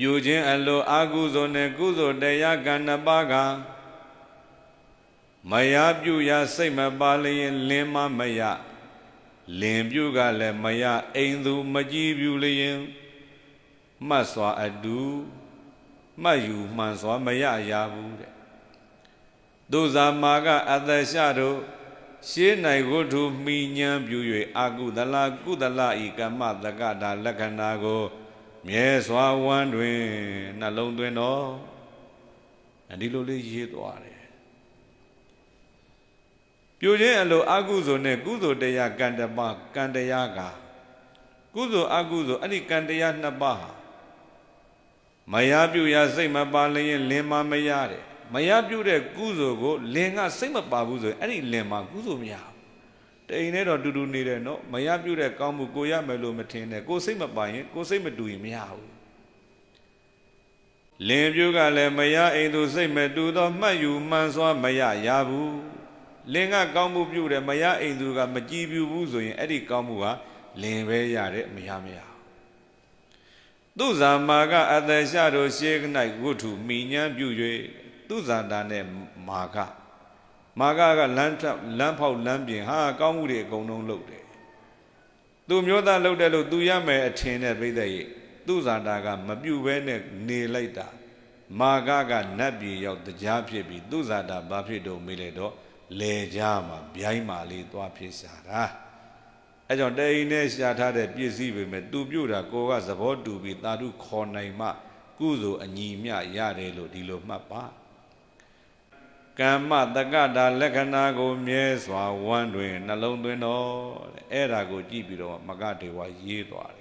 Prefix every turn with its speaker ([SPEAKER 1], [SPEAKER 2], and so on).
[SPEAKER 1] ပြုခြင်းအလိုအကုသိုလ်နဲ့ကုသိုလ်တရားကံနှစ်ပါးကမရပြုရစိတ်မပါလျင်လင်းမရလင်ပြုကလည်းမရအိမ်သူမကြည်ပြုလျင်မှတ်စွာအတူမှတ်ယူမှန်စွာမရရဘူးတဲ့သူဇာမာကအသက်ရှတို့ရှေး၌ဝတ္ထုမိညာပြု၍အာကုသလကုသလဤကမ္မတက္ကတာလက္ခဏာကိုမြဲစွာဝမ်းတွင်နှလုံးသွင်းတော်ဒီလိုလေးရေးသွားတယ်ပြုခြင်းအလိုအကုသိုလ်နဲ့ကုသိုလ်တရားကံတပါကံတရားကကုသိုလ်အကုသိုလ်အဲ့ဒီကံတရားနှစ်ပါးဟာမရပြုရစိတ်မပါလျင်လင်မမရတဲ့မရပြုတဲ့ကုသိုလ်ကိုလင်ကစိတ်မပါဘူးဆိုရင်အဲ့ဒီလင်မှာကုသိုလ်မရဘူးတိမ်နဲ့တော့တူတူနေတယ်နော်မရပြုတဲ့ကောင်းမှုကိုရမယ်လို့မထင်နဲ့ကိုစိတ်မပါရင်ကိုစိတ်မတူရင်မရဘူးလင်ပြုကလည်းမရအိမ်သူစိတ်မတူတော့မှတ်ယူမှန်စွာမရရဘူးလင်ကကောင်းမှုပြုတယ်မရအိမ်သူကမကြည်ပြုဘူးဆိုရင်အဲ့ဒီကောင်းမှုဟာလင်ပဲရတယ်မရသူဇာမာကအသက်ရှတို့ရှေး၌ဝတ္ထုမိညာပြု၍သူဇာတာနဲ့မာကလမ်းဖောက်လမ်းပြင်ဟာကောင်းမှုတွေအကုန်လုံးလုပ်တယ်သူမျိုးသားလုပ်တယ်လို့သူရမယ်အထင်နဲ့ပြိဿရဲ့သူဇာတာကမပြုတ်ဘဲနဲ့နေလိုက်တာမာကနတ်ပြည်ရောက်တရားဖြစ်ပြီးသူဇာတာဘာဖြစ်တော့မေးလိုက်တော့လေကြားမှာဗျိုင်းမာလေးသွားဖြစ်ရှာတာအဲကြောင့်တိမ်နဲ့ရှာထားတဲ့ပစ္စည်းပဲမဲ့သူပြုတ်တာကိုကသဘောတူပြီးသာဓုခေါ်နိုင်မှကုသိုလ်အညီမျှရတယ်လို့ဒီလိုမှတ်ပါကမ္မတက္ကတာလက္ခဏာကိုမြဲစွာဝမ်းတွင်နှလုံးသွင်းတော်တဲ့အဲ့ဒါကိုကြည့်ပြီးတော့မဂ္ဂဒေဝရေးသွားတယ်